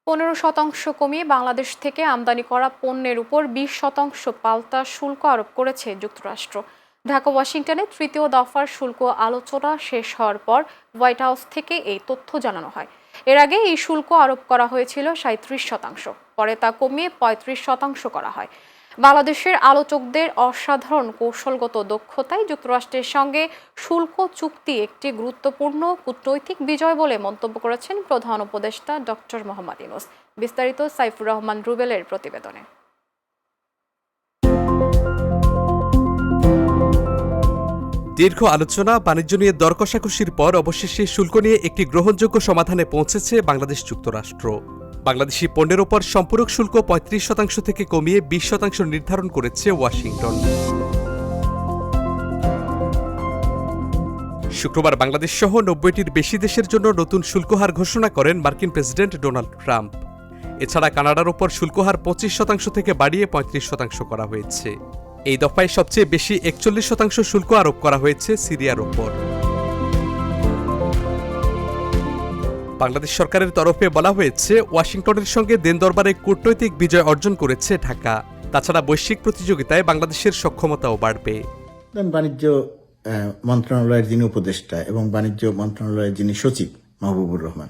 15% কমিয়ে বাংলাদেশ থেকে আমদানি করা পণ্যের উপর 20% পাল্টা শুল্ক আরোপ করেছে যুক্তরাষ্ট্র। ঢাকা ওয়াশিংটনে তৃতীয় দফার শুল্ক আলোচনা শেষ হওয়ার পর হোয়াইট হাউস থেকে এই তথ্য জানানো হয়। এর আগে এই শুল্ক আরোপ করা হয়েছিল 37%, পরে তা কমিয়ে 35% করা হয়। বাংলাদেশের আলোচকদের অসাধারণ কৌশলগত দক্ষতায় যুক্তরাষ্ট্রের সঙ্গে শুল্ক চুক্তি একটি গুরুত্বপূর্ণ কূটনৈতিক বিজয় বলে মন্তব্য করেছেন প্রধান উপদেষ্টা ডক্টর মোহাম্মদ ইউনূস। বিস্তারিত সাইফুর রহমান রুবেলের প্রতিবেদনে। দীর্ঘ আলোচনা, বাণিজ্য নিয়ে দর কষাকষির পর অবশেষে শুল্ক নিয়ে একটি গ্রহণযোগ্য সমাধানে পৌঁছেছে বাংলাদেশ যুক্তরাষ্ট্র। বাংলাদেশি পণ্যের ওপর সম্পূরক শুল্ক 35% থেকে কমিয়ে 20% নির্ধারণ করেছে ওয়াশিংটন। শুক্রবার বাংলাদেশ সহ 90টির বেশি দেশের জন্য নতুন শুল্কহার ঘোষণা করেন মার্কিন প্রেসিডেন্ট ডোনাল্ড ট্রাম্প। এছাড়া কানাডার ওপর শুল্কহার 25% থেকে বাড়িয়ে 35% করা হয়েছে। এই দফায় সবচেয়ে বেশি 41% শুল্ক আরোপ করা হয়েছে সিরিয়ার ওপর। বাংলাদেশ সরকারের তরফে বলা হয়েছে, ওয়াশিংটনের সঙ্গে দেন দরবারে কূটনৈতিক বিজয় অর্জন করেছে ঢাকা। তাছাড়া বৈশ্বিক প্রতিযোগিতায় বাংলাদেশের সক্ষমতাও বাড়বে। বাণিজ্য মন্ত্রণালয়ের যিনি উপদেষ্টা এবং বাণিজ্য মন্ত্রণালয়ের যিনি সচিব মাহবুবুর রহমান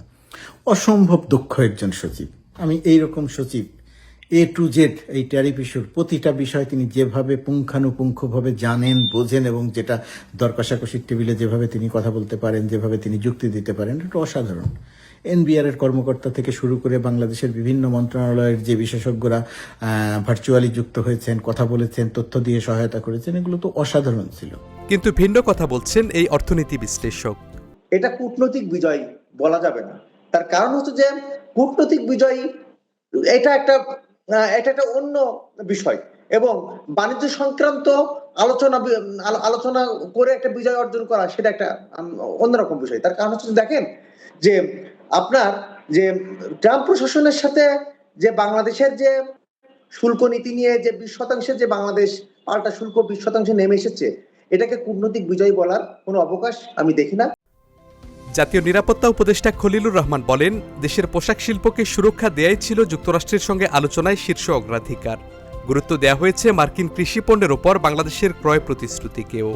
অসম্ভব দক্ষ একজন সচিব। আমি এইরকম সচিব A to Z এই ট্যারিফ ইস্যুর প্রতিটা বিষয় তিনি যেভাবে পুঙ্খানুপুঙ্খভাবে জানেন, বোঝেন এবং যেটা দর কষাকষির টেবিলে যেভাবে তিনি কথা বলতে পারেন, যেভাবে তিনি যুক্তি দিতে পারেন, এটা অসাধারণ। NBR এর কর্মকর্তা থেকে শুরু করে বাংলাদেশের বিভিন্ন মন্ত্রণালয়ের যে বিশেষজ্ঞরা ভার্চুয়ালি যুক্ত হয়েছেন, কথা বলেছেন, তথ্য দিয়ে সহায়তা করেছেন, এগুলো তো অসাধারণ ছিল। কিন্তু ভিন্ন কথা বলছেন এই অর্থনীতি বিশ্লেষক। এটা কূটনৈতিক বিজয় বলা যাবে না। তার কারণ হচ্ছে যে কূটনৈতিক বিজয় এটা একটা অন্য বিষয় এবং বাণিজ্য সংক্রান্ত আলোচনা করে একটা বিজয় অর্জন করা সেটা একটা অন্যরকম বিষয়। তার কারণ হচ্ছে দেখেন যে আপনার যে ট্রাম্প প্রশাসনের সাথে যে বাংলাদেশের যে শুল্ক নীতি নিয়ে যে 20% যে বাংলাদেশ পাল্টা শুল্ক 20% নেমে এসেছে, এটাকে কূটনৈতিক বিজয় বলার কোনো অবকাশ আমি দেখি না। জাতীয় নিরাপত্তা উপদেষ্টা খলিলুর রহমান বলেন, দেশের পোশাক শিল্পকে সুরক্ষা দেয়াই ছিল যুক্তরাষ্ট্রের সঙ্গে আলোচনায় শীর্ষ অগ্রাধিকার। গুরুত্ব দেয়া হয়েছে মার্কিন কৃষি পণ্যের ওপর বাংলাদেশের ক্রয় প্রতিশ্রুতিকেও।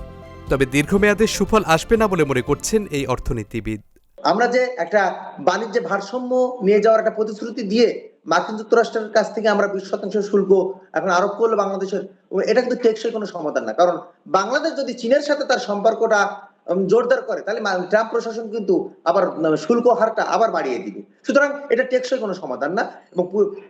তবে দীর্ঘমেয়াদে সুফল আসবে না বলে মনে করছেন এই অর্থনীতিবিদ। আমরা যে একটা বাণিজ্যে ভারসাম্য নিয়ে যাওয়ার একটা প্রতিশ্রুতি দিয়ে মার্কিন যুক্তরাষ্ট্রের কাছ থেকে আমরা 20% শুল্ক এখন আরোপ করলে বাংলাদেশের, এটা কিন্তু টেকসই কোনো সমাধান না। কারণ বাংলাদেশ যদি চীনের সাথে তার সম্পর্কটা জোরদার করে, তাহলে ট্রাম্প প্রশাসন কিন্তু আবার শুল্ক হারটা আবার বাড়িয়ে দিবে। সুতরাং এটা টেকসই কোনো সমাধান না।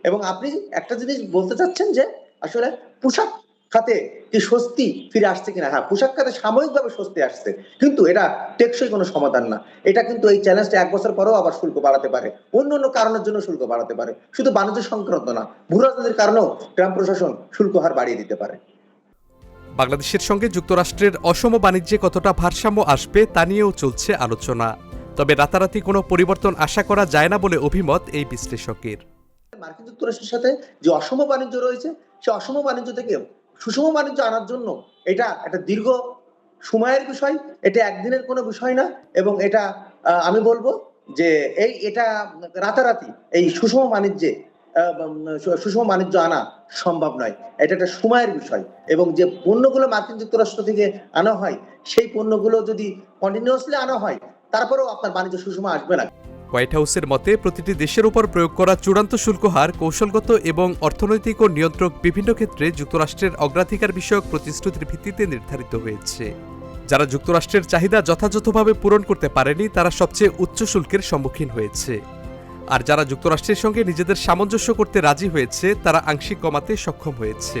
এবং আপনি একটা জিনিস বলতে চাচ্ছেন যে আসলে পোশাক খাতে কি স্বস্তি ফিরে আসছে কিনা? হ্যাঁ, পোশাক খাতে সাময়িকভাবে স্বস্তি আসছে, কিন্তু এটা টেকসই কোনো সমাধান না। এটা কিন্তু এই চ্যালেঞ্জটা 1 বছর পরেও আবার শুল্ক বাড়াতে পারে, অন্য কারণের জন্য শুল্ক বাড়াতে পারে, শুধু বাণিজ্য সংক্রান্ত না, ভূ রাজনীতির কারণেও ট্রাম্প প্রশাসন শুল্ক হার বাড়িয়ে দিতে পারে। বাংলাদেশের সঙ্গে যুক্তরাষ্ট্রের অসম বাণিজ্যে কতটা ভারসাম্য আসবে তা নিয়েও চলছে আলোচনা। তবে রাতারাতি কোনো পরিবর্তন আশা করা যায় না বলে অভিমত এই বিশ্লেষকের। মার্কিন যুক্তরাষ্ট্রের সাথে যে অসম বাণিজ্য রয়েছে, সে অসম বাণিজ্য থেকে সুষম বাণিজ্য আনার জন্য এটা একটা দীর্ঘ সময়ের বিষয়, এটা একদিনের কোনো বিষয় না। এবং এটা আমি বলবো যে এটা রাতারাতি এই সুষম বাণিজ্য আনা সম্ভব নয়। এটা একটা সময়ের বিষয় এবং যে পণ্যগুলো মার্কিন যুক্তরাষ্ট্র থেকে আনা হয়, সেই পণ্যগুলো যদি কন্টিনিউয়াসলি আনা হয়, তারপরেও আপনার বাণিজ্য সুষম আসবে না। হোয়াইট হাউসের মতে, প্রতিটি দেশের উপর প্রয়োগ করা চূড়ান্ত শুল্ক হার কৌশলগত এবং অর্থনৈতিক ও নিয়ন্ত্রক বিভিন্ন ক্ষেত্রে যুক্তরাষ্ট্রের অগ্রাধিকার বিষয়ক প্রতিশ্রুতির ভিত্তিতে নির্ধারিত হয়েছে। যারা যুক্তরাষ্ট্রের চাহিদা যথাযথভাবে পূরণ করতে পারেনি, তারা সবচেয়ে উচ্চ শুল্কের সম্মুখীন হয়েছে। আর যারা যুক্তরাষ্ট্রের সঙ্গে নিজেদের সামঞ্জস্য করতে রাজি হয়েছে, তারা আংশিক কমাতে সক্ষম হয়েছে।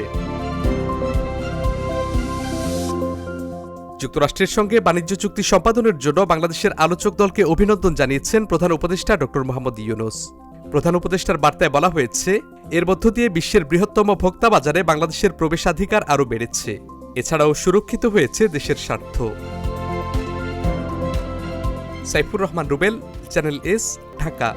যুক্তরাষ্ট্রের সঙ্গে বাণিজ্য চুক্তি সম্পাদনের জন্য বাংলাদেশের আলোচক দলকে অভিনন্দন জানিয়েছেন প্রধান উপদেষ্টা ডক্টর মোহাম্মদ ইউনূস। প্রধান উপদেষ্টার বার্তায় বলা হয়েছে, এর মধ্য দিয়ে বিশ্বের বৃহত্তম ভোক্তা বাজারে বাংলাদেশের প্রবেশাধিকার আরও বেড়েছে। এছাড়াও সুরক্ষিত হয়েছে দেশের স্বার্থ। Saifur Rahman Rubel, channel S, Dhaka.